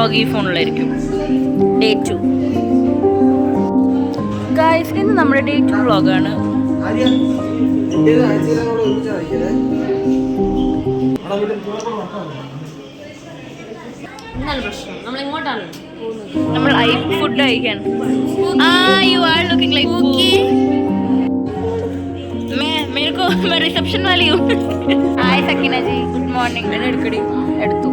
Vlog ഈ ഫോണിലായിരിക്കും. Day 2 guys, ഇന്ന് നമ്മുടെ ഡേ 2 വ്ളോഗാണ്. നമ്മൾ ഫുഡ് കഴിക്കാൻ. You are looking like Pookie. मेरे को मैं रिसेप्शन वाली हूँ. हाय सकीना जी, गुड मॉर्निंग. मैंने എടുത്തു.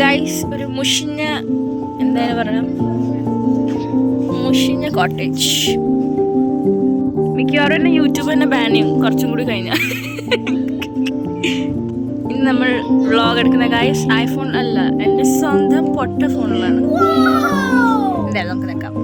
ഗൈസ്, ഒരു മുഷിഞ്ഞ എന്താണ് പറയാ, മുഷിഞ്ഞ കോട്ടേജ്. മിക്കവാറും എന്നെ യൂട്യൂബ് തന്നെ ബാൻ ചെയ്യും കുറച്ചും കൂടി കഴിഞ്ഞാൽ. ഇന്ന് നമ്മൾ വ്ളോഗ് എടുക്കുന്ന ഗൈസ് ഐഫോൺ അല്ല, എൻ്റെ സ്വന്തം പൊട്ട ഫോണിലാണ്. എന്തായാലും നമുക്ക് നിൽക്കാം.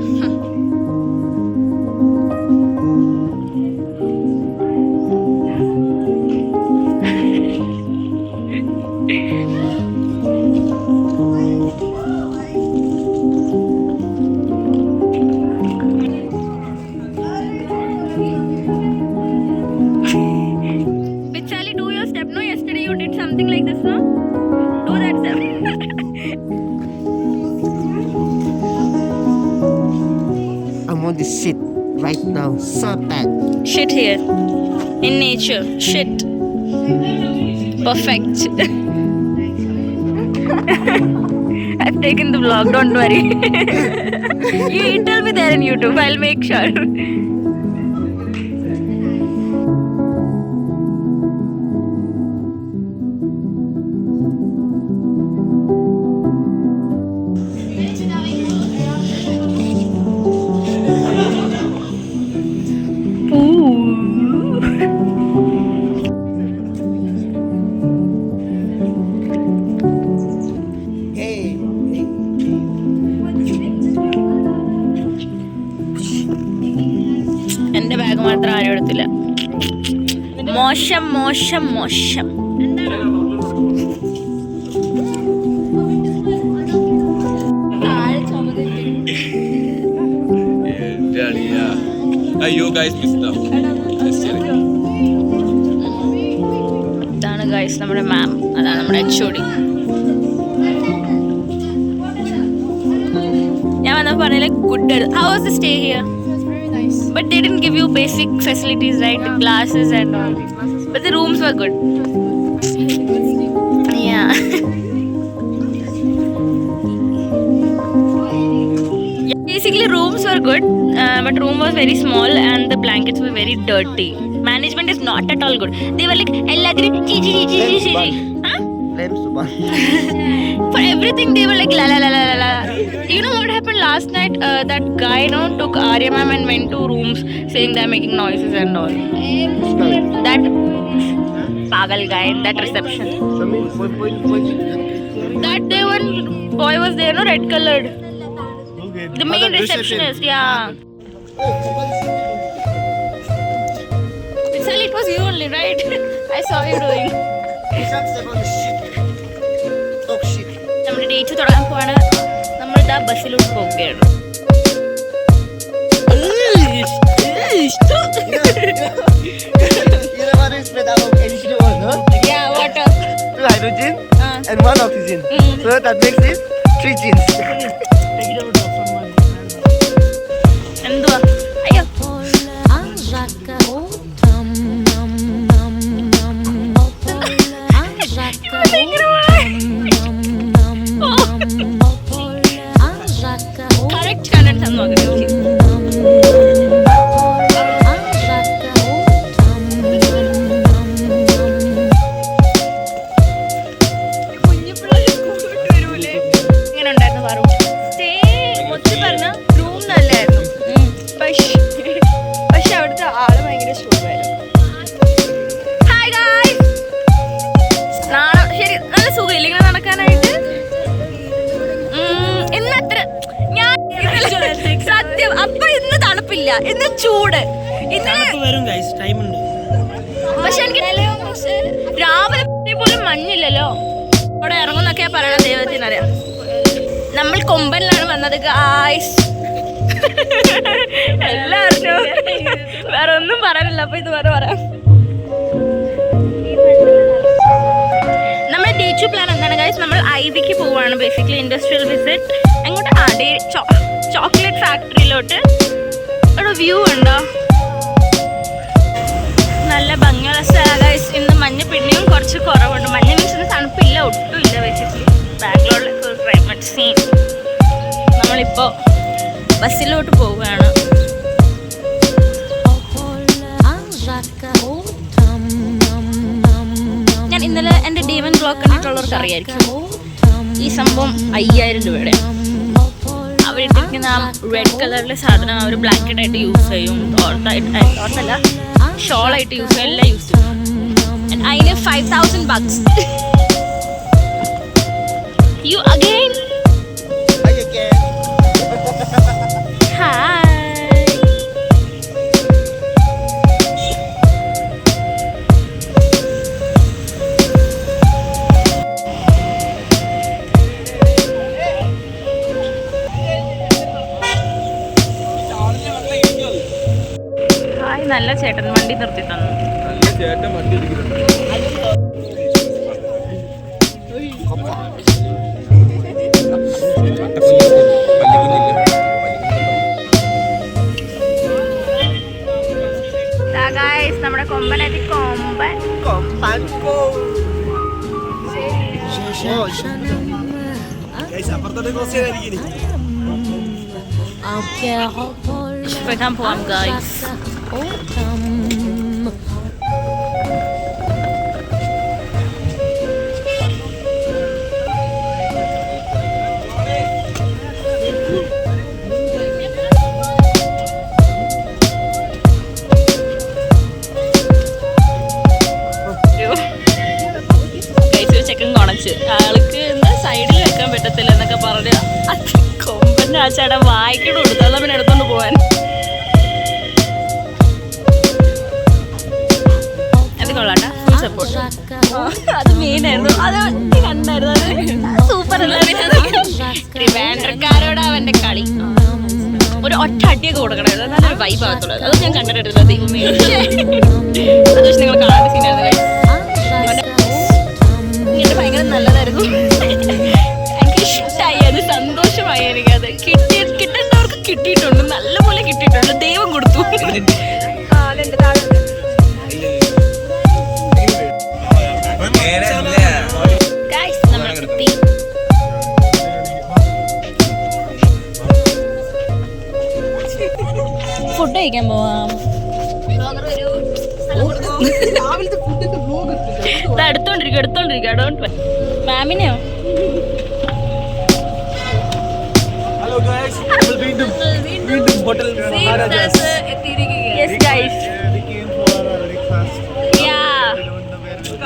Something like this, no? Do that, sir. I'm on this shit right now. So bad. Shit here. In nature. Shit. Perfect. I've taken the vlog, don't worry. You tell me there in YouTube. I'll make sure. എന്റെ bag മാത്രം ആരും എടുത്തില്ല. മോശം മോശം മോശം. ഇതാണ് guys നമ്മുടെ മാം, അതാണ് നമ്മുടെ HOD. ഞാൻ വന്നപ്പോൾ പറഞ്ഞില്ലേ good. How was the stay here? But they didn't give you basic facilities, right? The classes and all. But the rooms were good. Yeah. Yeah, basically rooms were good, but room was very small and the blankets were very dirty. Management is not at all good. They were like, "Elladri, chi. Huh? For everything they were like la la la la la. You know what happened last night? That guy took Arya ma'am and went to rooms saying they're making noises and all. That pagal guy in that reception. That day one boy was there, no, red colored. The main receptionist, yeah. Vishal, it was you only, right? I saw you doing. നമ്മുടെ date തുടങ്ങാൻ പോവാണ്. നമ്മൾ ഇതാ ബസ്സിലോട്ട് പോവുകയാണ്. Yeah, water. 2 hydrogen and 1 oxygen. So that makes it 3 genes. എന്തുവാ? അയ്യോ. Correct contents ആണ് നോക്കുന്നത്. ഇങ്ങനെ ഉണ്ടായിരുന്നു പാറു. സ്റ്റേ മൊത്തം പറഞ്ഞ റൂം നല്ലായിരുന്നു, പക്ഷെ അവിടുത്തെ ആള് ഭയങ്കര സ്റ്റോറായിരുന്നു. ഹായ് ഗായ്സ്, നാളെ ശരി നല്ല സുഖമില്ല ഇങ്ങനെ നടക്കാനായിട്ട്. ഇന്നത്ര ഞാൻ സത്യം അപ്പൊ ഇന്ന് തണുപ്പില്ല, ഇന്ന് ചൂട്. പക്ഷെ എനിക്ക് രാവിലെ പോലും മഞ്ഞില്ലല്ലോ. അവിടെ ഇറങ്ങുന്നൊക്കെയാ പറയണ, ദൈവത്തിനറിയാം. നമ്മൾ കൊമ്പനിലാണ് വന്നത് ഗായ്സ്. എല്ലാവർക്കും വേറെ ഒന്നും പറയാനില്ല. അപ്പൊ ഇത് വേറെ പറയാം. നമ്മുടെ ഡേ 2 പ്ലാൻ എന്താണ് ഗൈസ്? നമ്മൾ ഐവിക്ക് പോവാണ്. Basically industrial visit. എങ്ങോട്ട്? ചോക്ലേറ്റ് ഫാക്ടറിയിലോട്ട്. ഒരു വ്യൂ ഉണ്ടോ? നല്ല ഭംഗിയുള്ള സ്ഥലമാണ് ഗൈസ്. ഇന്ന് മഞ്ഞ് പിന്നെയും കുറച്ച് കുറവുണ്ട്. മഞ്ഞ് മീൻസ് ഇന്ന് തണുപ്പില്ല, ഒട്ടും ഇല്ല. ബേസിക്കലി ബാംഗ്ലൂരിലേക്ക് ഒരു ക്ലൈമറ്റ് സീൻ. നമ്മളിപ്പോൾ ബസ്സിലോട്ട് പോവുകയാണ്. ഞാൻ ഇന്നലെ എൻ്റെ ഡീമൻ ക്ലോക്ക് കണ്ടിട്ടുള്ളവർക്ക് അറിയായിരിക്കും. ഈ സംഭവം 5000 രൂപയുടെ. അവരിട്ടിരിക്കുന്ന ആ റെഡ് കളറിലെ സാധനം അവർ ബ്ലാങ്കറ്റ് ആയിട്ട് യൂസ് ചെയ്യും. തോർത്തല്ല, ഷോളായിട്ട് യൂസ് ചെയ്യും, എല്ലാം യൂസ് ചെയ്യും. അതിന് 5000 bucks. You again? Hi. Hi. നല്ല ചേട്ടൻ വണ്ടി നിർത്തി തന്നു. നമ്മുടെ കൊമ്പനെത്തി കൊമ്പൻ ഇഷ്ടപ്പെട്ടാൻ പോവാം ഗൈസ്. ചെക്കൻ കൊണച്ച് ആൾക്ക് എന്താ സൈഡിൽ വെക്കാൻ പറ്റത്തില്ല എന്നൊക്കെ പറഞ്ഞ് കൊമ്പൻ്റെ ആ ചേട്ടൻ വായിക്കോട് കൊടുത്താൽ പിന്നെ എടുത്തോണ്ട് പോവാൻ. അത് കൊള്ളാട്ടാ, ഫുൾ സപ്പോർട്ട്. അത് മെയിനായിരുന്നു. അത് കണ്ടായിരുന്നു. അത് സൂപ്പർ ട്രിവാൻഡ്രക്കാരോട് അവൻ്റെ കളി. ഒരു ഒറ്റ അടിയൊക്കെ കൊടുക്കണമായിരുന്നു. നല്ലൊരു വൈബ് ആകത്തുള്ളത്. അത് ഞാൻ കണ്ടിട്ടില്ല. ദൈവമേ, അത് പക്ഷെ നിങ്ങൾ കാണാത്ത സീനായിരുന്നു. ഇങ്ങനെ ഭയങ്കര നല്ലതായിരുന്നു. എനിക്ക് ഇഷ്ടമായി, അത് സന്തോഷമായി. എനിക്കത് കിട്ടേണ്ടവർക്ക് കിട്ടിയിട്ടുണ്ട്, നല്ലപോലെ കിട്ടിയിട്ടുണ്ട്. ദൈവം കൊടുത്തു. ഫുഡ് കഴിക്കാൻ പോവാം. എടുത്തോണ്ടിരിക്കുക ഡോണ്ട് മാമിനെയോ? ഹലോ ഗൈസ്, നമ്മൾ വീണ്ടും ഹോട്ടൽ മഹാരാജാസ് എത്തിയിരിക്കുകയാണ്. യെസ് ഗൈസ്,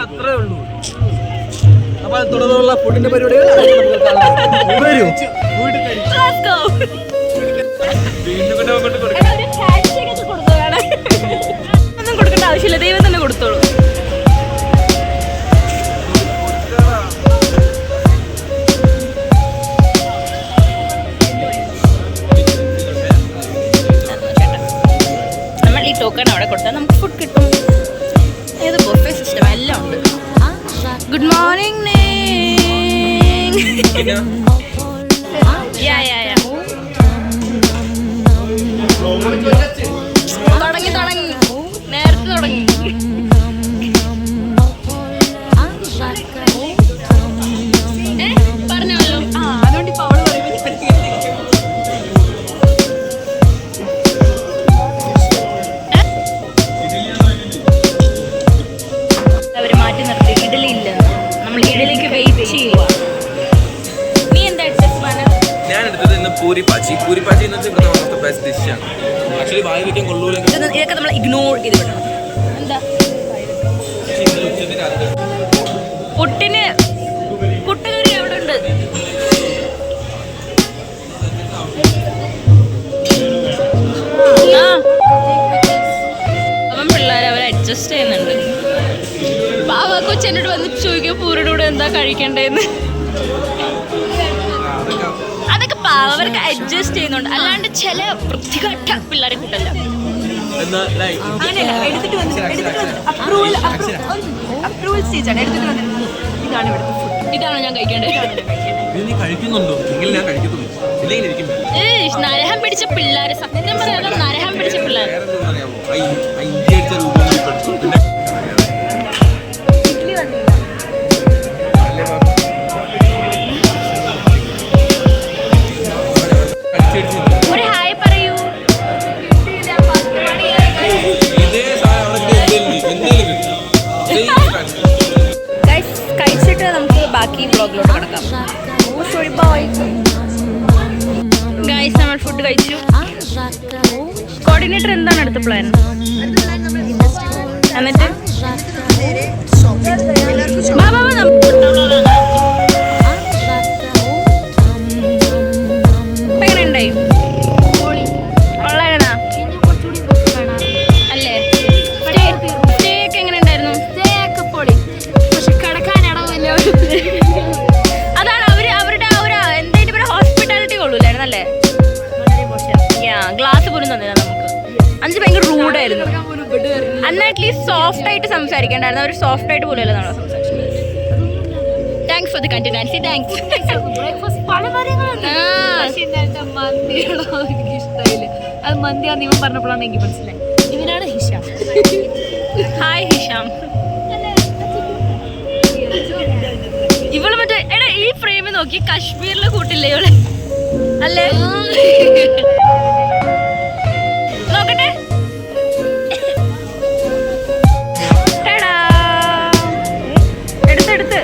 അത്രേ ഉള്ളൂ. അപ്പോൾ തുടർന്നുള്ള ഫുഡിന്റെ പരിപാടികൾ വരൂ. ഒന്നും കൊടുക്കേണ്ട ആവശ്യമില്ല, ദൈവം തന്നെ കൊടുത്തോളൂ. നമ്മൾ ഈ ടോക്കൺ അവിടെ കൊടുത്താൽ നമുക്ക് ഫുഡ് കിട്ടും. ഏത് ബൊഫേ സിസ്റ്റം എല്ലാം ഉണ്ട്. Good morning. തുടങ്ങി നേരത്തെ തുടങ്ങി. പറഞ്ഞല്ലോ. അതുകൊണ്ട് ഇപ്പൊ അവള് അവര് മാറ്റി നിർത്തി. ഇഡലി ഇല്ല, നമ്മൾ ഇഡലിക്ക് വെയിറ്റ് ചെയ്യുക. നീ എന്താ ഞാൻ എടുത്തത് ഇന്ന് പൂരിപ്പാച്ചി. പൂരിപ്പാച്ചി എന്ന് വെച്ചാൽ ഇവിടുത്തെ വൺ ഓഫ് ദ ബെസ്റ്റ് ഡിഷാണ്. ആക്ച്വലി വായി വയ്ക്കാൻ കൊള്ളൂല. ഇതൊക്കെ നമ്മൾ ഇഗ്നോർ ചെയ്ത് വിടണം. എന്താ പുട്ടിന് പുട്ടുകറി എവിടെ ഉണ്ട്? അവൻ പിള്ളേർ അവരെ അഡ്ജസ്റ്റ് ചെയ്യുന്നുണ്ട്. പാവ കൊച്ചെന്നോട് വന്ന് ചോദിക്കും പൂരിയുടെ കൂടെ എന്താ കഴിക്കണ്ടേന്ന്. അതൊക്കെ അവർക്ക് അഡ്ജസ്റ്റ് ചെയ്യുന്നുണ്ട്. അല്ലാണ്ട് ചില വൃത്തികെട്ട പിള്ളേരെ കൂട്ടല്ല. ഇതാണ് ഞാൻ കഴിക്കേണ്ടത്. നരഹം പിടിച്ച പിള്ളേര്, സത്യം പറയാതെ നരഹം പിടിച്ച പിള്ളേർ. ഒരു ഹായ് പറയൂ. കഴിച്ചിട്ട് നമുക്ക് ബാക്കി ബ്ലോഗിലോട്ട് കിടക്കാം. ഗൈസ് നമ്മൾ ഫുഡ് കഴിച്ചു. കോർഡിനേറ്റർ എന്താണ് അടുത്ത പ്ലാൻ? എന്നിട്ട് എങ്ങനെ ഉണ്ടായി? കൊള്ളായിരുന്നാ? അല്ലേ? സ്റ്റേ ഒക്കെ എങ്ങനെ ഉണ്ടായിരുന്നു? അതാണ് അവരുടെ എന്തായാലും ഹോസ്പിറ്റാലിറ്റി കൊള്ളൂലായിരുന്നു അല്ലേ? ഗ്ലാസ് പോലും തന്നില്ല നമുക്ക്. അഞ്ച് ഭയങ്കര റൂഡായിരുന്നു. അന്ന് അറ്റ്ലീസ്റ്റ് സോഫ്റ്റ് ആയിട്ട് സംസാരിക്കേണ്ടായിരുന്നു. അവർ സോഫ്റ്റ് ആയിട്ട് പോലും അല്ല നമ്മളെ സംസാരിച്ചത്. Thanks for the continuance. Thanks. അത് മന്തിയാന്ന് ഇവൻ പറഞ്ഞപ്പോഴാണ് എനിക്ക് മനസ്സിലായി. ഇവനാണ് ഹിഷാം. Hi Hisham. ഇവള് മറ്റേ എടാ ഈ ഫ്രെയിമിൽ നോക്കി കശ്മീരിലെ കൂട്ടില്ലേ ഇവള് അല്ലേ? നോക്കട്ടെ. എടുത്ത്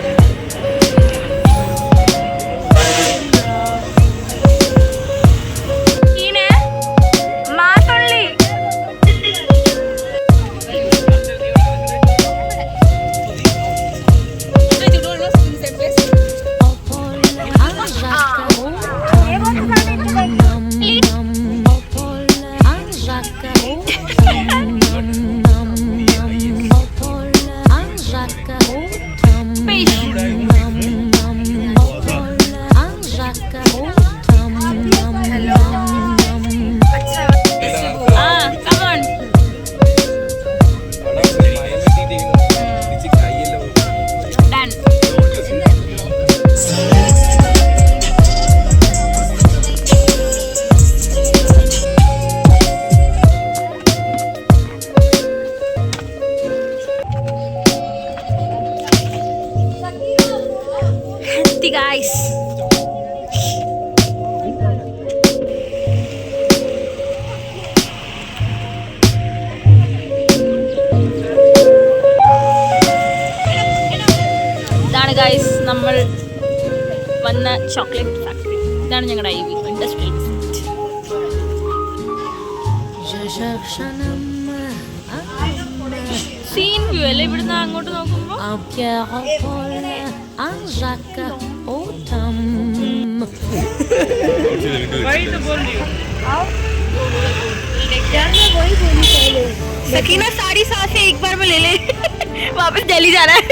guys. ഇതാണ് ഗൈസ് നമ്മൾ വന്ന ചോക്ലേറ്റ് ഫാക്ടറി. ഇതാണ് ഞങ്ങളുടെ IV industrial visit. Scene view അല്ലേ ഇവിടുന്ന് അങ്ങോട്ട് നോക്കുമ്പോൾ? सकीना सारी सांसें एक बार में ले ले. वापस दिल्ली जाना है.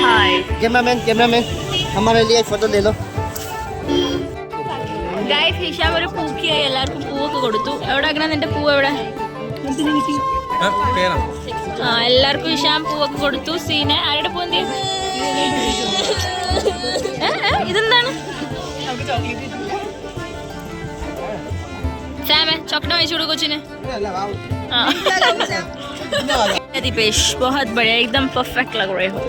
हाय कैमरामैन हमारे लिए एक फोटो ले लो. ഗൈസ് ഹിഷാം ഒരു പൂക്കിയായി എല്ലാവർക്കും പൂവൊക്കെ കൊടുത്തു. എവിടെ ആക്കണം നിന്റെ പൂവ്? എവിടെ? ആ എല്ലാവർക്കും ഹിഷാം പൂവൊക്കെ കൊടുത്തു. സീനെ ആരുടെ പൂന്തി? ഇതെന്താണ്? സാമേ ചോക്ലേറ്റ് വാങ്ങിച്ചു കൊടുക്കും കൊച്ചിന്. दीपेश बहुत बढ़िया एकदम परफेक्ट लग रहे हो.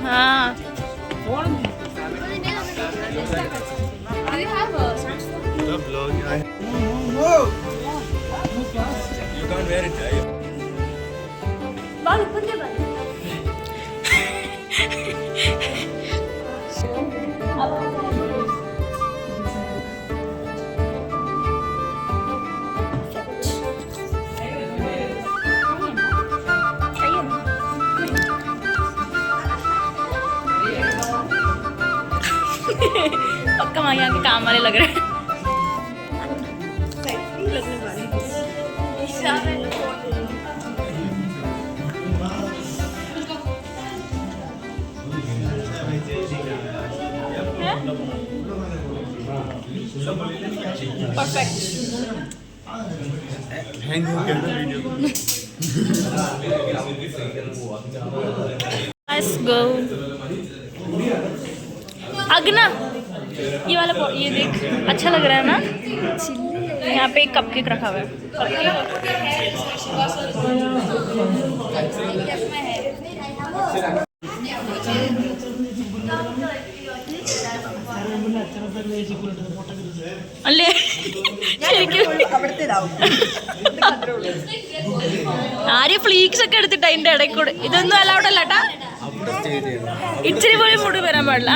हाँ You can't wear it. पक्का माँ यहाँ के काम वाले लग रहे हैं. Perfect. Let's go. अगना ये वाला ये देख अच्छा लग रहा है ना. यहाँ पे एक कपकेक रखा हुआ है. അല്ലേ ആര്യ ഫ്ലീക്സ് ഒക്കെ എടുത്തിട്ട് അതിന്റെ ഇടയിൽ കൂടെ ഇതൊന്നും അലൗഡ് അല്ല കേട്ടാ. ഇച്ചിരി പോലും മുടി വരാൻ പാടില്ല.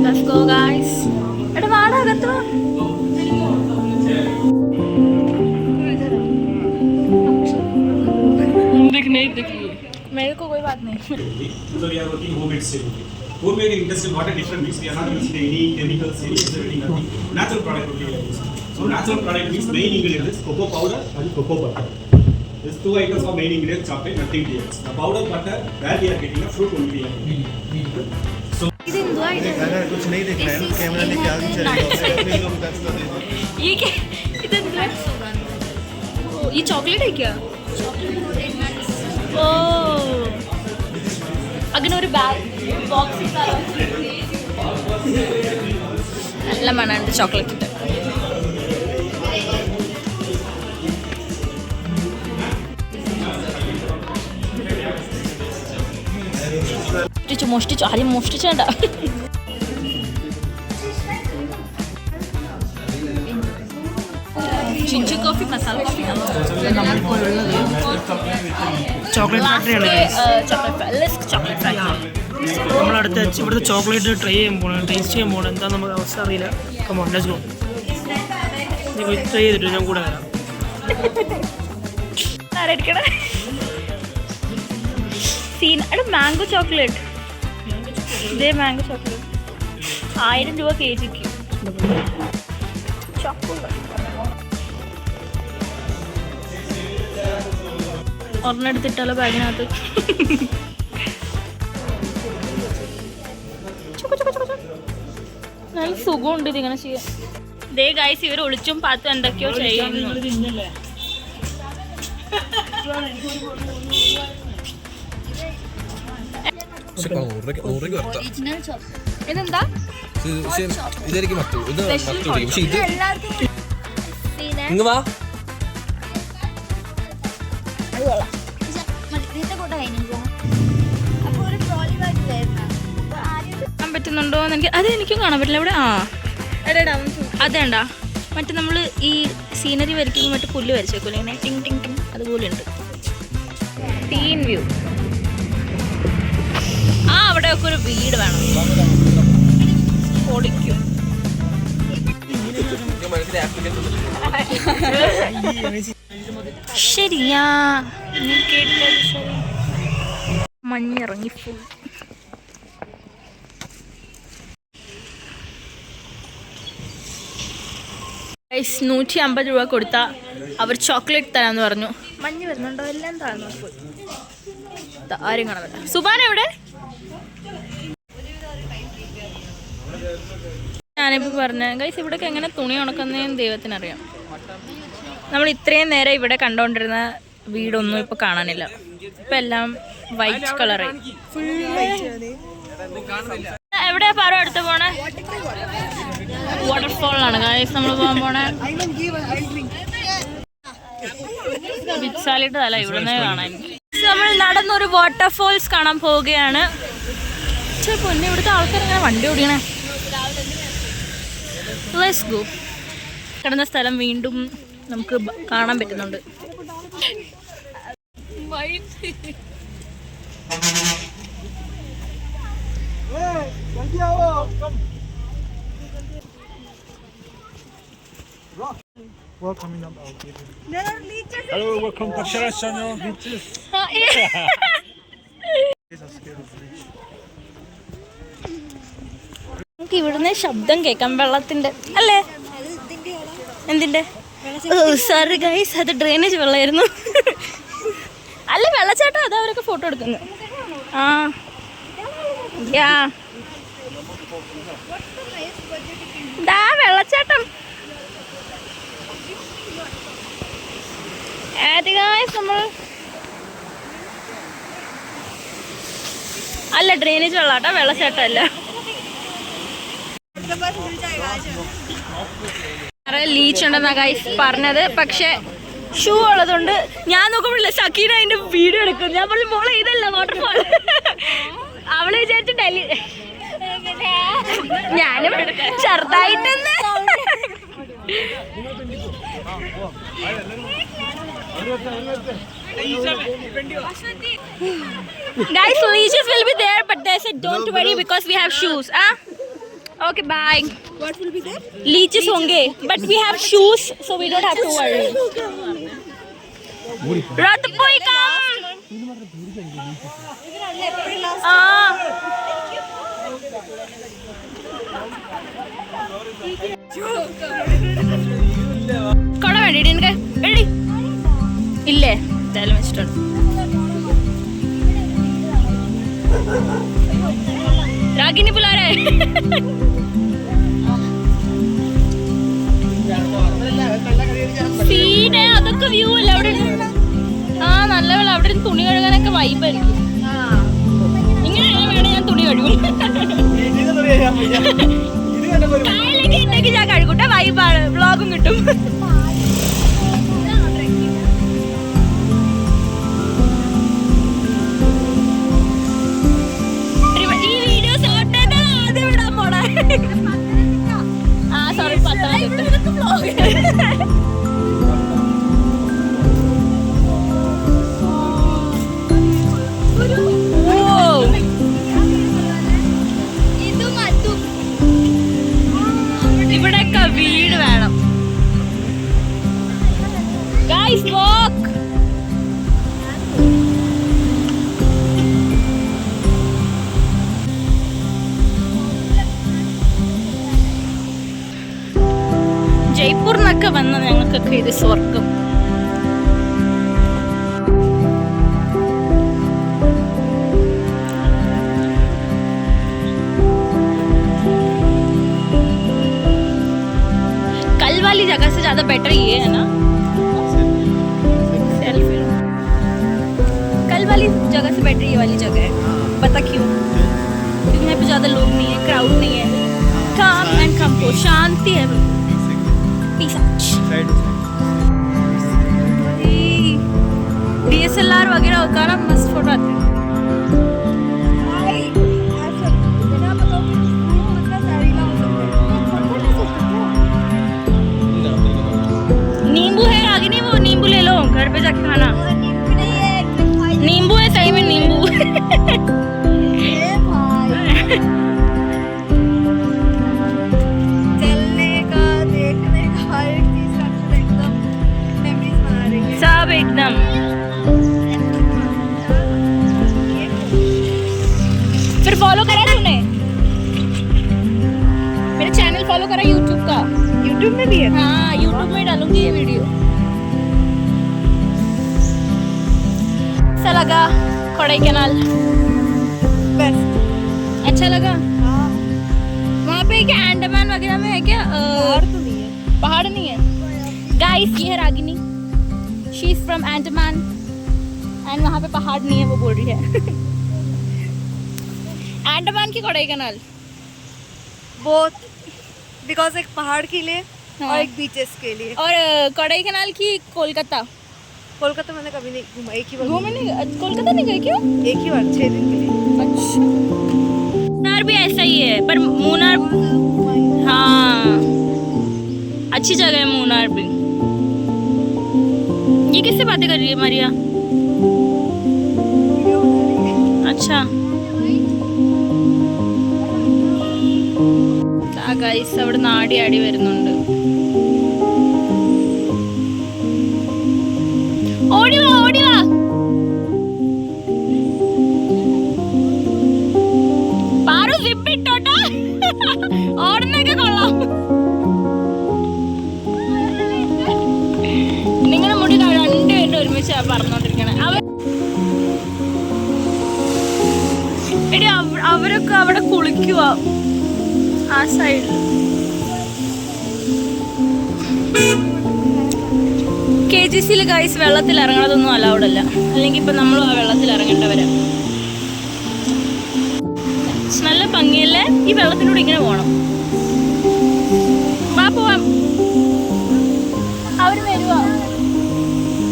Let's go guys. എടാ വാടാ അകത്ത് വാ. मेरे को कोई बात नहीं. So we are working homemade still. Homemade in industry what a different means we are not using any chemicals, any nothing. Natural product only we are using. So natural product means main ingredient is cocoa powder and cocoa butter. These two items are main ingredients, chocolate, nothing else. The powder butter where we are getting a fruit only we are getting. So अगर कुछ नहीं दिख रहा है ना camera लेके आगे चलेगा ये क्या इधर ये चॉकलेट है क्या? ഓ അങ്ങനെ ഒരു ബാഗ് ബോക്സ് നല്ല മണമുണ്ട് ചോക്ലേറ്റ് ഇട്ട്. മോഷ്ടിച്ചു ആരെയും മോഷ്ടിച്ചേണ്ട. Ginger coffee masala coffee chocolate ഫാക്ടറിയാണ് ചോക്ലേറ്റ് ഫാക്ടറി. നമ്മളടുത്ത് ഇവിടുത്തെ ചോക്ലേറ്റ് ട്രൈ ചെയ്യാൻ പോകണം, ടേസ്റ്റ് ചെയ്യാൻ പോകണം. എന്താ നമുക്ക് അവസ്ഥ അറിയില്ല. Come on let's go. നീ പോയി ട്രൈ ചെയ്തിട്ട് ഞാൻ കൂടെ വരാം. ആരടിക്കണേ സീൻ എടാ മാംഗോ ചോക്ലേറ്റ്. ഇതേ മാംഗോ ചോക്ലേറ്റ് 1000 രൂപ kgക്ക്. ഒരെണ്ണം എടുത്തിട്ടല്ലോ ബാഗിനകത്ത്. നല്ല സുഖമുണ്ട് ഇതിങ്ങനെ ചെയ്യാൻ. ദേ ഗൈസ് ഇവർ ഒളിച്ചും പാത്തും എന്തൊക്കെയോ ചെയ്യുന്നു. ഇതെന്താ ഇതായിരിക്കും മറ്റു ഇത് മറ്റു പക്ഷെ ഇത് ഇങ്ങ് വാ. കാണാൻ പറ്റുന്നുണ്ടോ എന്ന് എനിക്ക് അത് എനിക്കും കാണാൻ പറ്റില്ല ഇവിടെ. ആ അതേണ്ടാ മറ്റേ നമ്മൾ ഈ സീനറി വരയ്ക്കുമ്പോൾ മറ്റേ പുല്ല് വരച്ചേക്കൂലെ ഇങ്ങനെ ടിങ് ടിങ് ടിങ് അതുപോലെ ഉണ്ട്. ടീൻ വ്യൂ. ആ അവിടെയൊക്കെ ഒരു വീട് വേണം. ഓടിക്കും ശരിയാ നീ കേട്ടത് ശരി. മഞ്ഞിറങ്ങി ഫുൾ. ഗൈസ് 150 രൂപ കൊടുത്താൽ അവർ ചോക്ലേറ്റ് തരാമെന്ന് പറഞ്ഞു. മഞ്ഞ് വരുന്നുണ്ടോ എല്ലാം താഴ്ന്നു പോയി. ആരും കാണാൻ. സുബാൻ എവിടെ? ഞാനിപ്പോൾ പറഞ്ഞ ഗൈസ് ഇവിടേക്ക് എങ്ങനെ തുണി ഉണക്കുന്നതെന്ന് ദൈവത്തിനറിയാം. നമ്മൾ ഇത്രയും നേരം ഇവിടെ കണ്ടുകൊണ്ടിരുന്ന വീടൊന്നും ഇപ്പോൾ കാണാനില്ല. ഇപ്പം എല്ലാം വൈറ്റ് കളറായി. എവിടെയാ പാറ അടുത്ത് പോണേ? വാട്ടർഫോളിലാണ് ഗൈസ് നമ്മൾ പോകാൻ പോണേ. വിച്ചാലിട്ടതല്ല ഇവിടുന്ന് കാണാൻ. നമ്മൾ നടന്നൊരു വാട്ടർഫോൾസ് കാണാൻ പോവുകയാണ്. പൊന്നെ ഇവിടുത്തെ ആൾക്കാർ ഇങ്ങനെ വണ്ടി ഓടിക്കണേ. Let's go. കിടന്ന സ്ഥലം വീണ്ടും നമുക്ക് കാണാൻ പറ്റുന്നുണ്ട്. Welcome up. Hello, welcome to Channel. നമുക്ക് ഇവിടുന്ന് ശബ്ദം കേൾക്കാം വെള്ളത്തിന്റെ അല്ലേ? എന്തിന്റെ? സോറി ഗൈസ്, അത് ഡ്രെയിനേജ് വെള്ളമായിരുന്നു. അല്ല വെള്ളച്ചാട്ടം, അതാ അവരൊക്കെ ഫോട്ടോ എടുക്കുന്നു. ആ യാ ദാ വെള്ളച്ചാട്ടം. നമ്മൾ അല്ല ഡ്രെയിനേജ് വെള്ളാട്ടോ, വെള്ളച്ചാട്ടം അല്ല. ലീച്ച് ഉണ്ടെന്നാ ഗൈസ് പറഞ്ഞത്. പക്ഷെ ഷൂ ഉള്ളതുകൊണ്ട് ഞാൻ നോക്കുമ്പോഴില്ല സക്കീന അതിന്റെ വീഡിയോ എടുക്കും. ഞാൻ പറഞ്ഞു മോളെ ഇതല്ല വാട്ടർഫോൾ. അവള് വിചാരിച്ചു ഡൽഹി. ഞാനും ചെറുതായിട്ടൊന്ന് guys, leeches will be there, but they said don't worry because we have shoes. Okay, bye. What will be there? Leeches honge, but we have shoes, so we don't have to worry. Ratpoi come. കൊട വേണ്ടി എനിക്ക് എടി ഇല്ലേ എന്തായാലും വെച്ചിട്ടുണ്ട്. രാഗിനി പിള്ളേരെ സീനെ അതൊക്കെ view അല്ല അവിടെ. ആ നല്ല വെള്ളം അവിടെ നിന്ന് തുണി കഴുകാനൊക്കെ വൈബായിരിക്കും. ഇങ്ങനെ വേണേ ഞാൻ തുണി കഴുകും. കായലൊക്കെ ഉണ്ടെങ്കിൽ ഞാൻ കഴുകൂട്ടെ, വൈബാണ്, വ്ളോഗും കിട്ടും. ഈ വീഡിയോസ് ആദ്യം വിടാൻ പോണേ. ആ സോറി, പത്തനംതിട്ട. ഇവിടെയൊക്കെ വീട് വേണം. Guys, walk. ജയ്പൂരിനൊക്കെ വന്ന ഞങ്ങൾക്കൊക്കെ ഇത് സ്വർഗം. कल वाली जगह से ज्यादा बेटर ये है ना सेल्फी. कल वाली जगह से बेटर ये वाली जगह है. पता क्यों? क्योंकि यहाँ पे ज्यादा लोग नहीं है, क्राउड नहीं है, काम एंड कंपोज, शांति है. DSLR वगैरह होता है ना, मस्त फोटो आते हैं. नींबू है रागिनी, वो नींबू ले लो, घर पे जाके खाना. नींबू है सही में, नींबू. चलने का, देखने का, हर एक चीज का एकदम मेमोरीज बना रही है सब एकदम. फिर फॉलो करा तूने मेरा चैनल? फॉलो करा यूट्यूब का? यूट्यूब में भी है. हाँ, यूट्यूब में डालूंगी ये वीडियो. अच्छा लगा कोडाईकनाल? बेस्ट. अच्छा लगा? हाँ. वहाँ पे क्या अंडमान वगैरह में है क्या? पहाड़ तो नहीं है. पहाड़ नहीं है. गाइस, ये है Ragini, she is from Andaman and वहाँ पे पहाड़ नहीं है, वो बोल रही है. अंडमान की कोडाईकनाल बहुत, बिकॉज एक पहाड़ के लिए हाँ. और एक बीचेस के लिए. और कोडाईकनाल की कोलकाता. कोलकाता मैंने कभी नहीं घूमा, एक ही बार घूमे नहीं? कोलकाता नहीं गए क्यों? एक ही बार 6 दिन के लिए. अच्छा, मुन्नार भी ऐसा ही है, पर मुन्नार हाँ अच्छी जगह है मुन्नार भी। ये किससे बातें कर रही है मारिया? अच्छा ഗൈസ് അവിടെ നാടി ആടി വരുന്നുണ്ട്. ഓടിവാ ഓടിവാ. പാറു സിപ്പ് ഇട്ടോട്ടോ. ഓടുന്നൊക്കെ കൊള്ളാം. നിങ്ങളുടെ മുടി രണ്ടുപേരുടെ ഒരുമിച്ച് പറഞ്ഞോണ്ടിരിക്കണേ. എടി അവരൊക്കെ അവിടെ കുളിക്കുക ആ സൈഡിൽ. KGC ഗൈസ് വെള്ളത്തിൽ ഇറങ്ങണതൊന്നും അലൗഡ് അല്ല, അല്ലെങ്കിൽ ഇപ്പൊ നമ്മളും ആ വെള്ളത്തിൽ ഇറങ്ങേണ്ടവരാ. നല്ല ഭംഗിയല്ലേ ഈ വെള്ളത്തിലൂടെ ഇങ്ങനെ പോണം. വാ പോവാം. അവര് വരുവാ,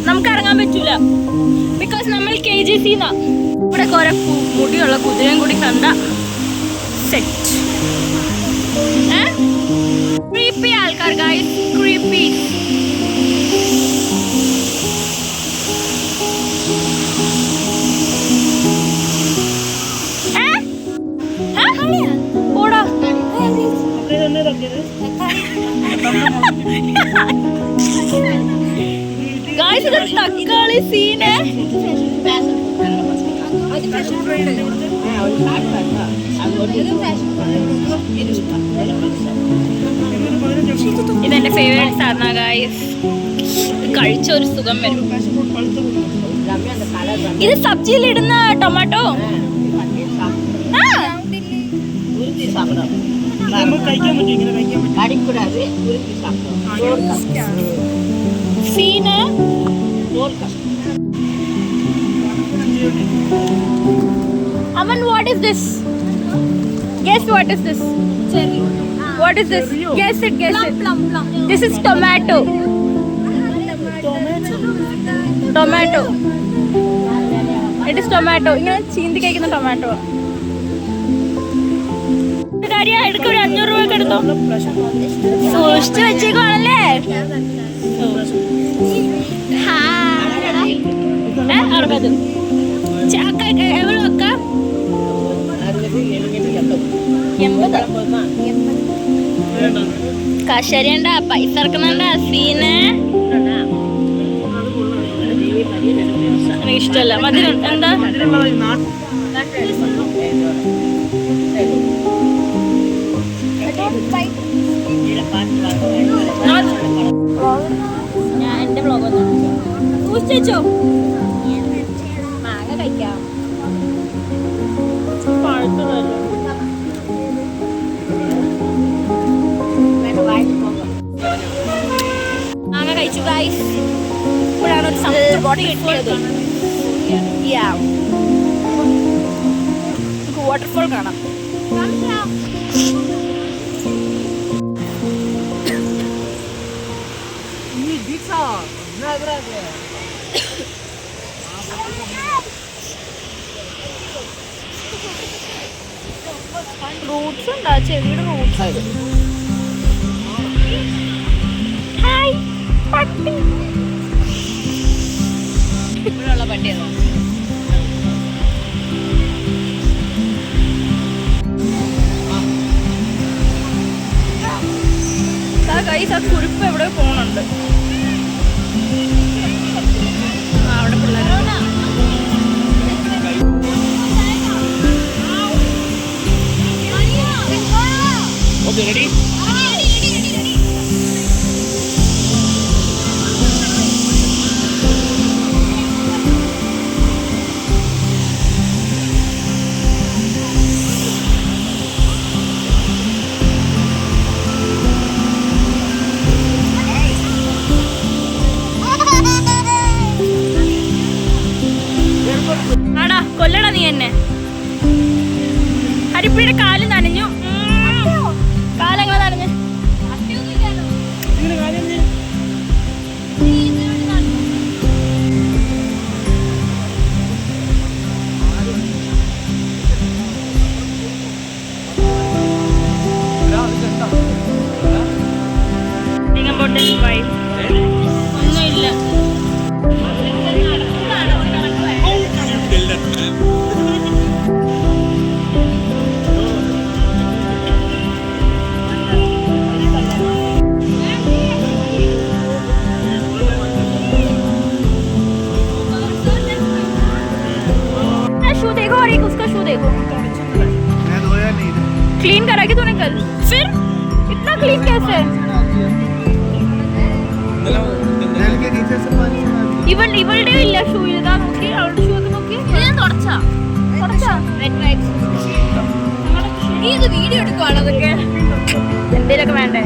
നമുക്ക് ഇറങ്ങാൻ പറ്റൂല ബിക്കോസ് നമ്മൾ KGC ന്നാ. ഇവിടെ കുറെ മുടിയുള്ള കുതിരയും കൂടി കണ്ട സെറ്റ്. ക്രീപ്പി ആൾക്കാർ ഗൈസ്, ക്രീപ്പി. ഓടാ ഗൈസ്, ഇത് തക്കാളി സീന്. ഇതെന്റെ ഫേവറേറ്റ് സാധന ഗൈസ്. കഴിച്ച ഒരു സുഖം വരും. ഇത് സബ്ജിയിലിടുന്ന tomato. Scene. Aman, what is this? Guess what is this? Cherry. What is this? Guess it, guess it. Plum. This is tomato. Tomato. It is tomato. ഇങ്ങനെ ചീന്തി കഴിക്കുന്ന ടൊമാറ്റോ. എടുക്ക ഒരു 500 രൂപയൊക്കെ എടുത്തോ. സൂക്ഷിച്ച് വെച്ചേക്കുവാണല്ലേ. എവിടെ വെക്കാം? 80. കശരിയണ്ട പൈസ ഇറക്കുന്നുണ്ട സീന്. എനിക്ക് ഇഷ്ടമല്ല മധുരം. എന്താ ഞാൻ എന്റെ ബ്ലോഗ് ഒന്ന് സൂക്ഷിച്ചോ. മാങ്ങ കഴിക്കാം. മാങ്ങ കഴിച്ചു ഗൈസ്. ഇപ്പോഴാണ് ഒരു സംതൃപ്തി കിട്ടിയത്. വാട്ടർഫോൾ കാണാം. റൂട്ട്സ് ഉണ്ടാ, ചെടിയുടെ റൂട്ട്സ്. ഹായ് പട്ടി. ഇവിടെയുള്ള പട്ടിയതോ? ഗൈസ്, ആ കുരുപ്പ് എവിടെ പോണുണ്ട്. അവിടെ പിള്ളേർ. Okay, ready? ആടാ കൊല്ലടാ നീ എന്നെ. ഹരിപ്പിയുടെ കാല് നനഞ്ഞു. കാലങ്ങൾ നനഞ്ഞു. क्लीन करा के तूने कल, फिर इतना क्लीन कैसे? नल के नीचे से पानी आ रहा है। ഇവളുടെ ഇല്ല ഷൂ, ഇതാ നോക്കി, അവളുടെ ഷൂ ഒക്കെ നോക്കി. ഞാൻ തുടച്ചാ നീ ഇത് വീഡിയോ എടുക്കുവാണ് അതൊക്കെ എന്തേലൊക്കെ വേണ്ടേ?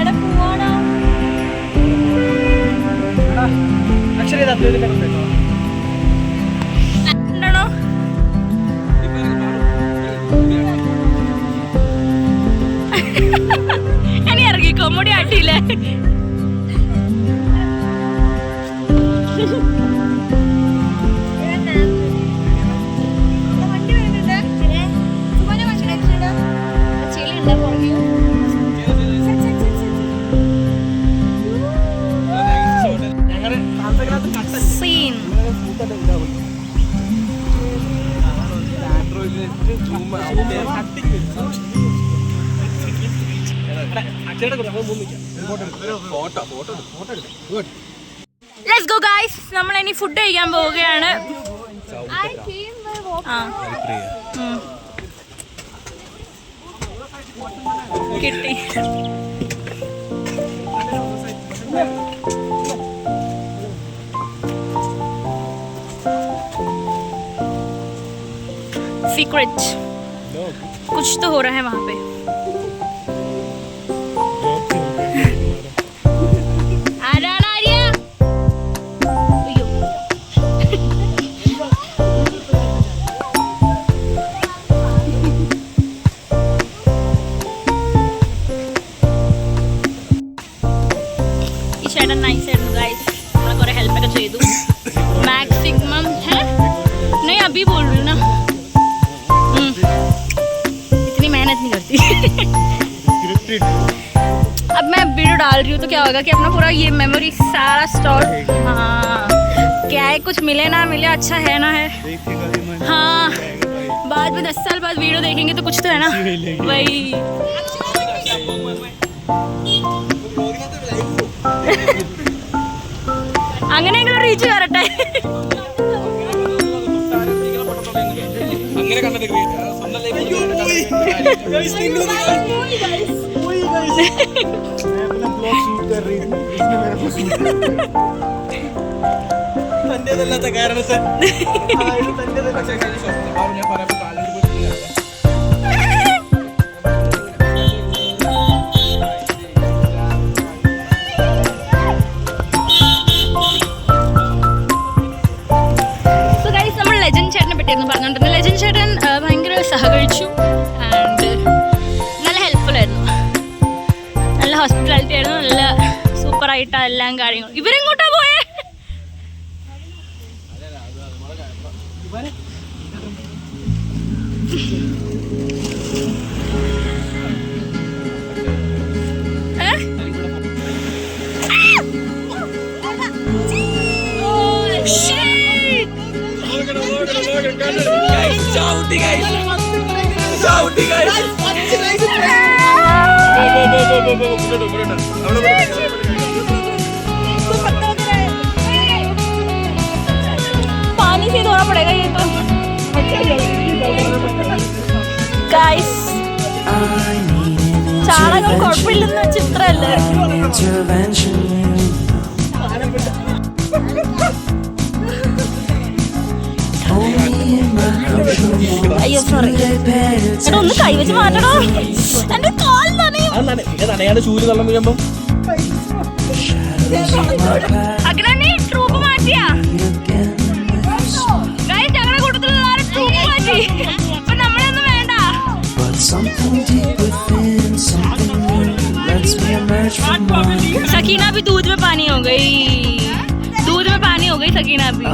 എടാ പോവാണോ? അക്ഷര എന്താണോ ഇനി ഇറങ്ങിക്കോ, മുടി ആട്ടിയില്ലേ? വണ്ടി വരുന്നുണ്ട്. സുമന ഭക്ഷണം ചെളിയുണ്ടോ പുറകെ? Scene let's go guys. നമ്മൾ ഇനി ഫുഡ് കഴിക്കാൻ പോവുകയാണ്. I came by walking. ആ കിട്ടി. सीक्रेट कुछ तो हो रहा है वहाँ पे. ചേട്ടൻ നൈസ് ആയിരുന്നു ഗൈസ്, നമ്മളെ കുറെ ഹെൽപ്പ് ഒക്കെ ചെയ്തു. മാക്സിമം है नहीं अभी बोल रही हूँ ना, इतनी मेहनत नहीं करती. अब मैं वीडियो डाल रही हूँ तो क्या होगा कि अपना पूरा ये मेमोरी सारा स्टोर. हाँ क्या है, कुछ मिले ना मिले, अच्छा है ना है. हाँ बाद में 10 साल बाद वीडियो देखेंगे तो कुछ तो है ना वही. അങ്ങനെയെങ്കിലും റീച്ച് വരട്ടെ. അങ്ങനെ കണ്ടിട്ട് തന്റേതല്ലാത്ത കാരണത്താൽ ഞാൻ പറയാൻ പറഞ്ഞോണ്ടിരുന്നു. ലെജൻ ചേട്ടൻ ഭയങ്കര സഹകരിച്ചു ആൻഡ് നല്ല ഹെൽപ്ഫുൾ ആയിരുന്നു, നല്ല ഹോസ്പിറ്റാലിറ്റി ആയിരുന്നു, നല്ല സൂപ്പറായിട്ടാണ് എല്ലാം കാര്യങ്ങളും. ഇവരെങ്ങോട്ടാ പോയേ? पानी से धोना पड़ेगा ये तो गाइस. ചാണകം കുഴപ്പമില്ലെന്ന് ചിത്രല്ലേ? അയ്യോ സോറി ചേട്ടാ, ഒന്ന് കൈവച്ച് മാറ്റണോ, എന്റെ കാൽ നനയും. നനയാണ്ട് ചൂല് വെള്ളം വീഴുമ്പോ അങ്ങനെ ട്രൂപ്പ് മാറ്റിയാ ഗൈസ്, ഞങ്ങളുടെ കൂട്ടത്തിലുള്ള ട്രൂപ്പ് മാറ്റി. അപ്പൊ നമ്മളൊന്നും വേണ്ട. सकीना भी दूध में पानी हो गई, दूध में पानी हो गई सकीना भी.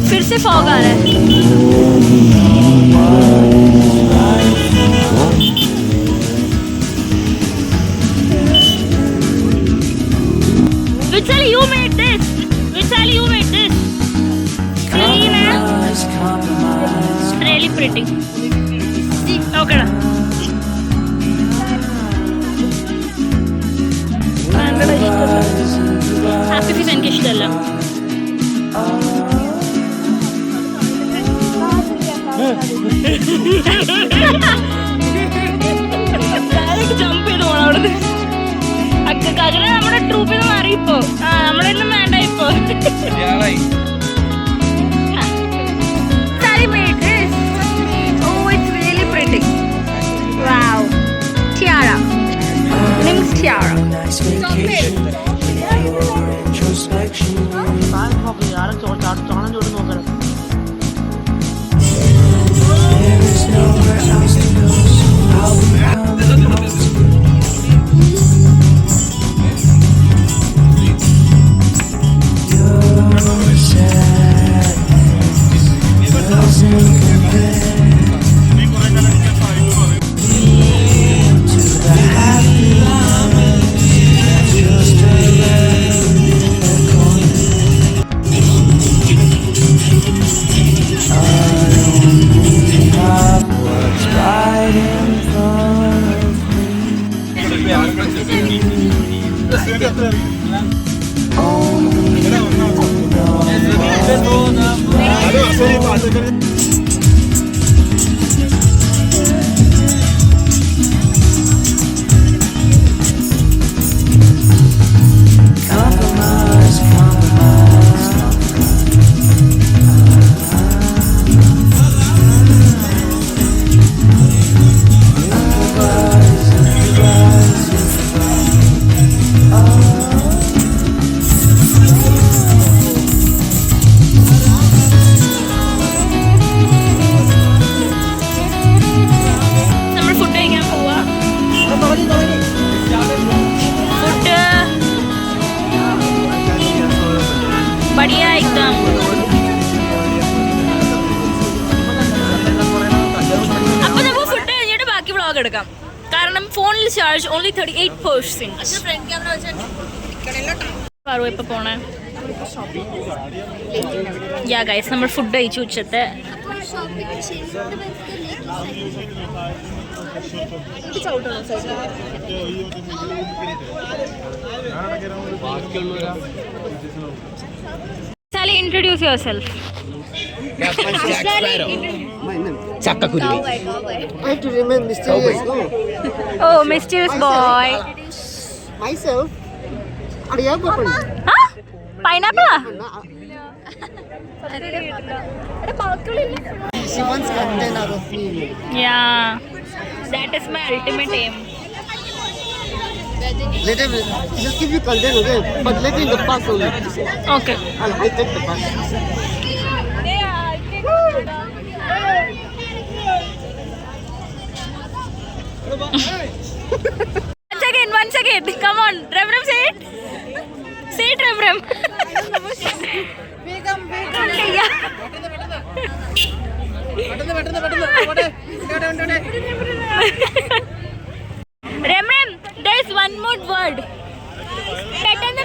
फिर से फॉग आ रहा है. Vishal, you made this. Vishal, you made this. Clean and really pretty. ഓക്കെടാ. ഹാപ്പി ഫീസ് എനിക്ക് ഇഷ്ടമല്ല. ജമ്പ് ചെയ്ത് പോണം അവിടുന്ന്. കകന നമ്മുടെ ട്രൂപ്പിൽ നിന്ന് മാറിയിപ്പോ. നമ്മളൊന്നും വേണ്ട ഇപ്പൊ. Oh, it's really pretty. Wow. Tiara. Link's tiara. बढ़िया एकदम. അപ്പൊ നമുക്ക് ഫുഡ് കഴിഞ്ഞിട്ട് ബാക്കി വ്ളോഗ് എടുക്കാം. കാരണം ഫോണിൽ ചാർജ് ഓൺലി 38%. പറു ഇപ്പൊ പോണേ. യാ ഗൈസ്, നമ്മൾ ഫുഡ് കഴിച്ചു ഉച്ചത്തെ. Sally, introduce yourself. I have to remain mysterious. No. Oh, mysterious boy. Myself. Ariyappan. Huh? Pineapple? She wants container of me. Yeah. That is my ultimate aim. Let him just give you container, okay? But let him the pass only. Okay. I take the pass. Once again. Come on. Revram, say it. Say it, Revram. Revram, there is one more word. Petana.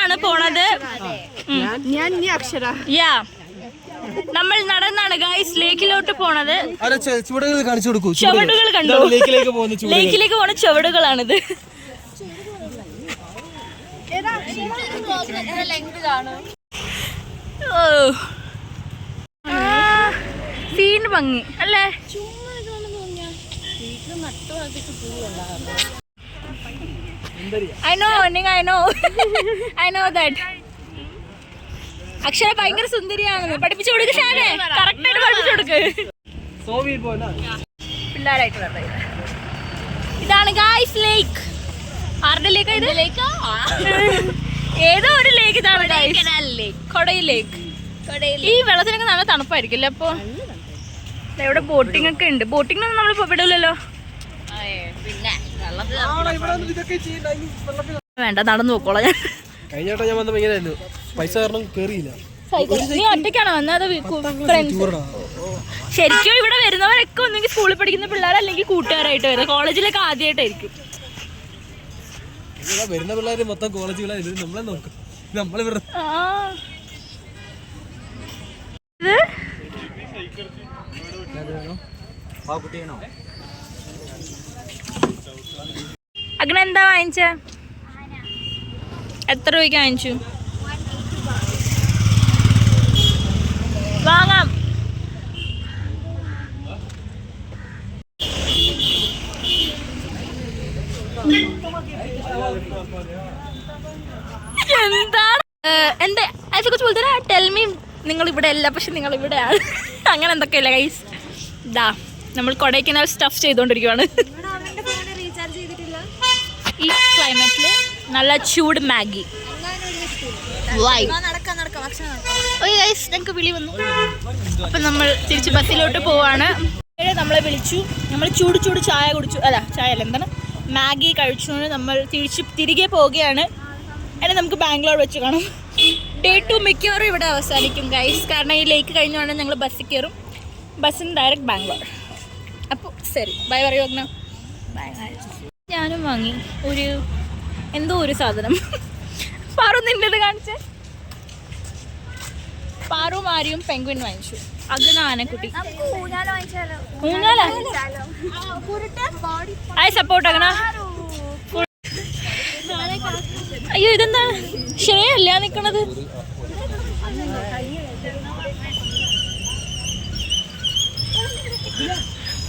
ാണ് പോണത്. യാ, നമ്മൾ നടന്നാണ് guys ലേക്കിലോട്ട് പോണത്. ചുവടുകൾ കാണിച്ചു കൊടുക്കൂ. ചുവടുകൾ കണ്ടോ? ലേക്കിലേക്ക് പോണ ചുവടുകളാണിത്. സീൻ ഭംഗി അല്ലേ? I know that. അക്ഷര ഭയങ്കര സുന്ദരിയാണെന്ന് പഠിപ്പിച്ചു കൊടുക്ക്. ഷാനെ കറക്റ്റായിട്ട് പഠിപ്പിച്ചു കൊടുക്ക്. പിള്ളേരായിട്ട് പറഞ്ഞത് ഇതാണ് ഗായ്സ് ലേക്ക്. ആരുടെ ലേക്കാ ഇത്? ഏതോ ഒരു ലേക്ക് ഇതാണ് കൊടയിൽ ലേക്ക്. ഈ വെള്ളത്തിനൊക്കെ നല്ല തണുപ്പായിരിക്കില്ലേ? അപ്പൊ ഇവിടെ ബോട്ടിംഗ് ഒക്കെ ഉണ്ട്. ബോട്ടിങ്ങിനൊന്നും നമ്മൾ വിടില്ലല്ലോ. വേണ്ട, നടന്നു നോക്കോളാം ഞാൻ. കഴിഞ്ഞ ഞാൻ വന്നപ്പോ ഇങ്ങനെയായിരുന്നു, പൈസ കാരണം കേറിയില്ല. നീ ഒറ്റയ്ക്കാണോ വന്നത്? ശരിക്കും ഇവിടെ വരുന്നവരൊക്കെ ഒന്നെങ്കിൽ സ്കൂളിൽ പഠിക്കുന്ന പിള്ളേർ അല്ലെങ്കിൽ കൂട്ടുകാരായിട്ട് വരും. കോളേജിലൊക്കെ ആദ്യമായിട്ടായിരിക്കും. വരുന്ന പിള്ളേര് മൊത്തം കോളേജ് പിള്ളേർ നമ്മളെ നോക്കും. നമ്മളെ അഗ്ന എന്താ വാങ്ങിച്ച? എത്ര രൂപയ്ക്ക് വാങ്ങിച്ചു? വാങ്ങാം. എന്താണ് എന്താ അതിനെക്കുറിച്ച് പോലത്തെ ടെൽമി? നിങ്ങൾ ഇവിടെ അല്ല, പക്ഷെ നിങ്ങൾ ഇവിടെയാണ്. അങ്ങനെ എന്തൊക്കെയല്ല ഗൈസ്. ഇതാ നമ്മൾ കൊടൈക്കനാൽ സ്റ്റഫ് ചെയ്തുകൊണ്ടിരിക്കുവാണ്. ഈ ക്ലൈമറ്റിൽ നല്ല ചൂട് മാഗി. ഞങ്ങൾക്ക് വിളി വന്നു. അപ്പം നമ്മൾ തിരിച്ച് ബസ്സിലോട്ട് പോവാണ്. നമ്മളെ വിളിച്ചു. നമ്മൾ ചൂട് ചൂട് ചായ കുടിച്ചു. അല്ല ചായ അല്ല, എന്താണ് മാഗി കഴിച്ചുകൊണ്ട് നമ്മൾ തിരികെ പോവുകയാണ്. എന്നെ നമുക്ക് ബാംഗ്ലൂർ വെച്ച് കാണാം. ഡേ 2 മിക്കവാറും ഇവിടെ അവസാനിക്കും ഗൈസ്. കാരണം ഈ ലേക്ക് കഴിഞ്ഞുകൊണ്ട് ഞങ്ങൾ ബസ്സിൽ കയറും. ബസ്സിന് ഡയറക്റ്റ് ബാംഗ്ലൂർ. അപ്പോൾ ശരി, ബൈ പറയൂ അഗ്ന. ബൈ. ഞാനും വാങ്ങി എന്തോ ഒരു സാധനം. പാറു നിൻ്റെത് കാണിച്ചേ. പാറും ആര്യയും പെൻഗ്വിൻ വാങ്ങിച്ചു. അഗ്ന ആനക്കുട്ടി. ഊഞ്ഞാലോ? I support Agna. അയ്യോ ഇതെന്താണ് ശരിയല്ല നിക്കണത്?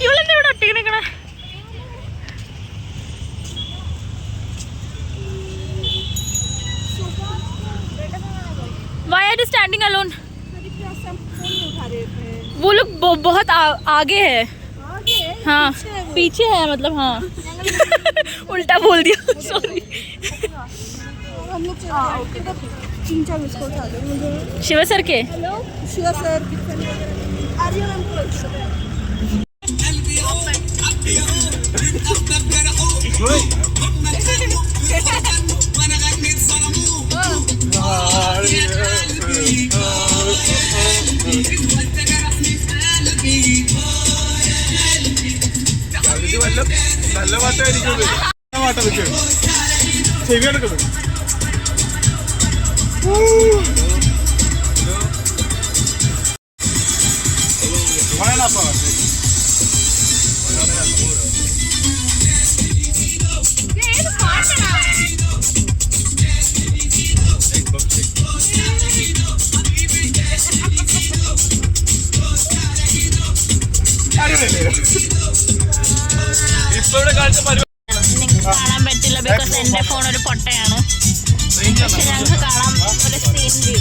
ഇവളെന്താ ഇവിടെ ഒറ്റയ്ക്ക് നിക്കണ? Why are you standing alone? वो लोग बहुत आगे है. हाँ पीछे है, मतलब हाँ. उल्टा बोल दिया, सॉरी. शिव सर के. शिव सर നല്ല പാട്ടായിരിക്കും. പാട്ട വെച്ച് ശരിയെടുക്കുന്നു. നിങ്ങൾക്ക് കാണാൻ പറ്റില്ല, ബിക്കോസ് എൻ്റെ ഫോൺ ഒരു പൊട്ടയാണ്. പക്ഷെ ഞങ്ങൾക്ക് കാണാം ഒരു സ്ക്രീൻ വ്യൂ.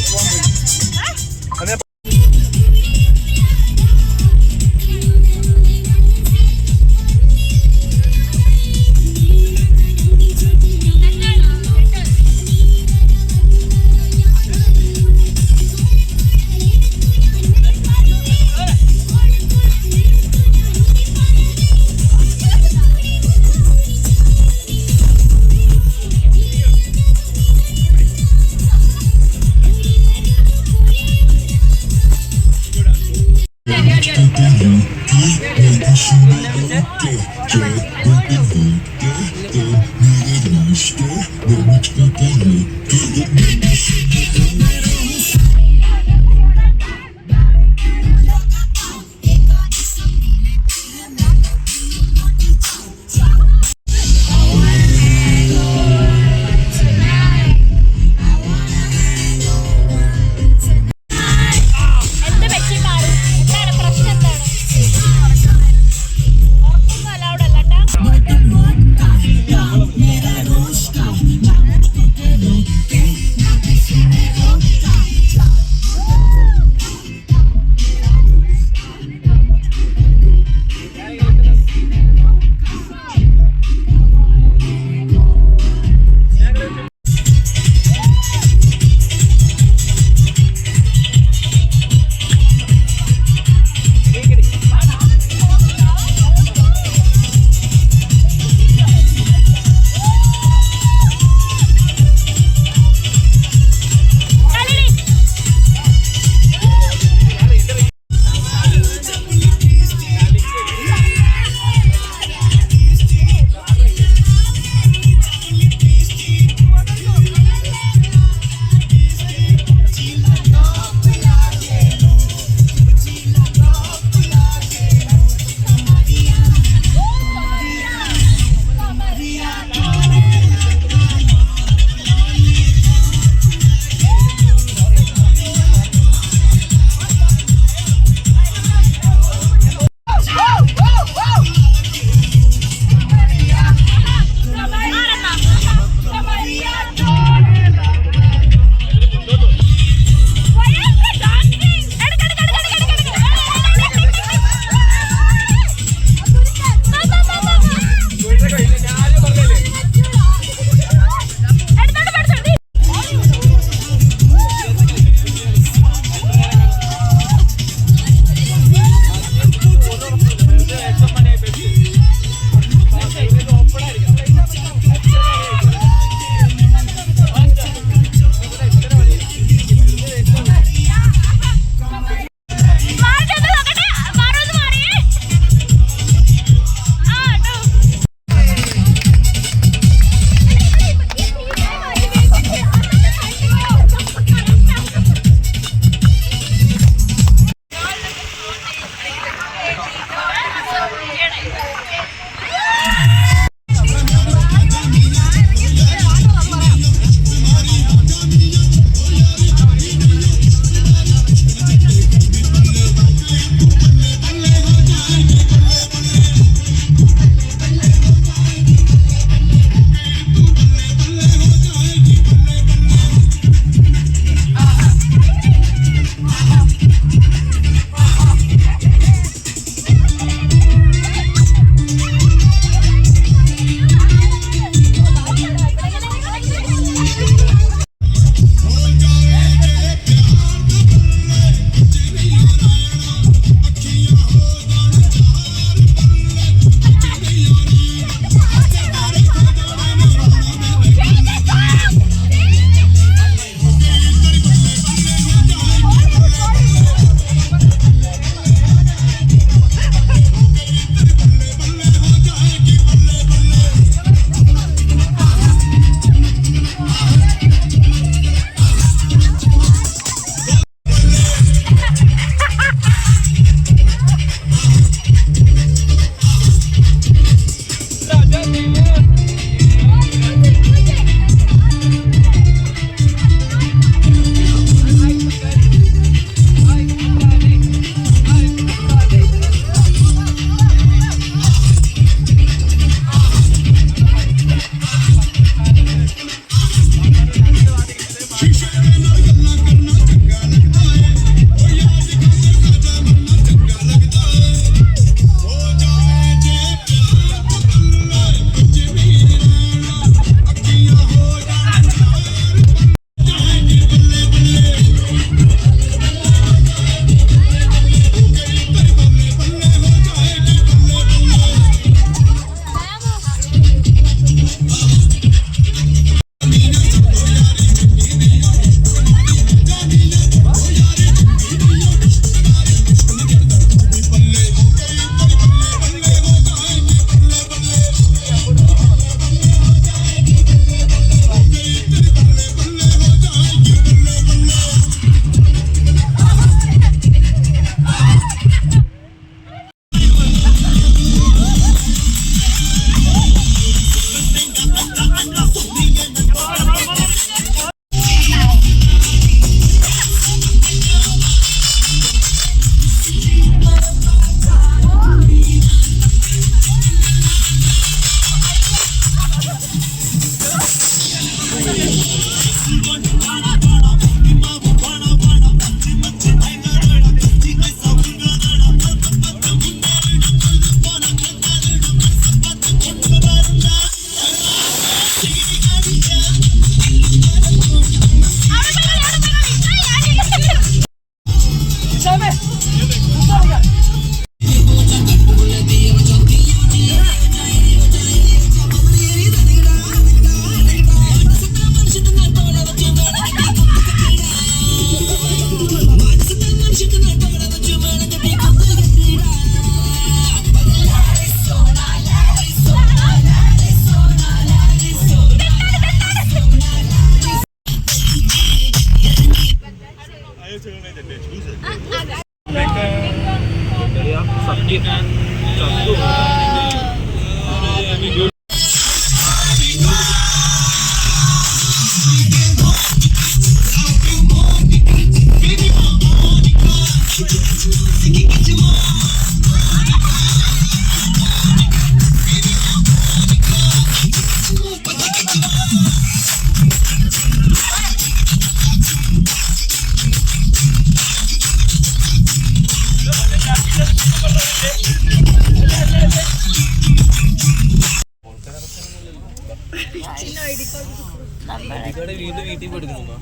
വീണ്ടും വീട്ടിൽ പോയെടുക്കുന്നു.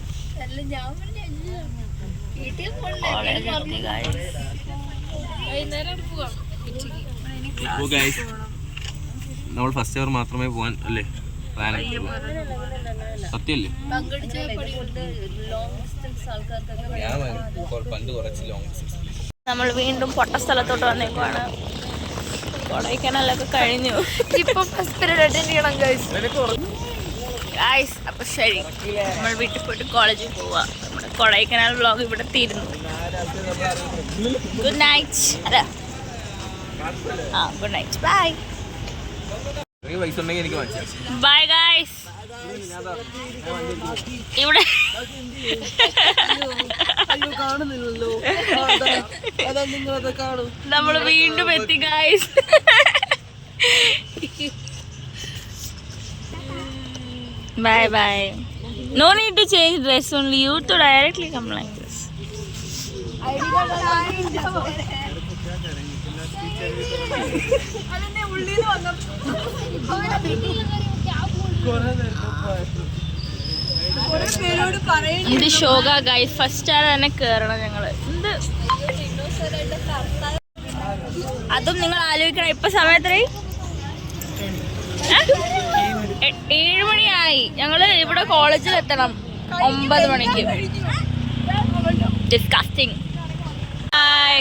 നമ്മൾ ഫസ്റ്റ് അവർ മാത്രമേ പോകാൻ അല്ലേ പ്ലാൻ? സത്യല്ലേ? ഞാൻ പണ്ട് കുറച്ച് ലോങ് ഡിസ്റ്റൻസ്. നമ്മൾ വീണ്ടും പൊട്ട സ്ഥലത്തോട്ട് വന്നേക്കുവാണ്. കൊടൈക്കനാലൊക്കെ കഴിഞ്ഞു. ഇപ്പൊ ഫസ്റ്റ് പീരീഡ് അറ്റൻഡ് ചെയ്യണം ഗൈസ്, അപ്പോൾ ശരി, നമ്മൾ വീട്ടിൽ പോയിട്ട് കോളേജിൽ പോവാ. നമ്മുടെ കൊടൈക്കനാൽ വ്ളോഗ് ഇവിടെ തീരുന്നു. Good night. അല്ല ഗുഡ് നൈറ്റ്. ബൈ പൈസ ഉണ്ടെങ്കിൽ എനിക്ക് വാങ്ങിച്ചാൽ. Bye guys. ഇവിടെ കാണുന്നില്ലല്ലോ, നിങ്ങളത് കാണും. നമ്മൾ വീണ്ടും എത്തി guys. Bye bye. No need to change dress, only you to directly come like this. ഇത് ഷോക ഗൈസ്, ഫസ്റ്റ് ആർ തന്നെ കേറണം ഞങ്ങള്. അതും നിങ്ങൾ ആലോചിക്കണം, ഇപ്പൊ സമയത്രേ 7 മണിയായി. ഞങ്ങള് ഇവിടെ കോളേജിൽ എത്തണം 9 മണിക്ക്. ഡിസ്കസ്റ്റിംഗ്. ബൈ.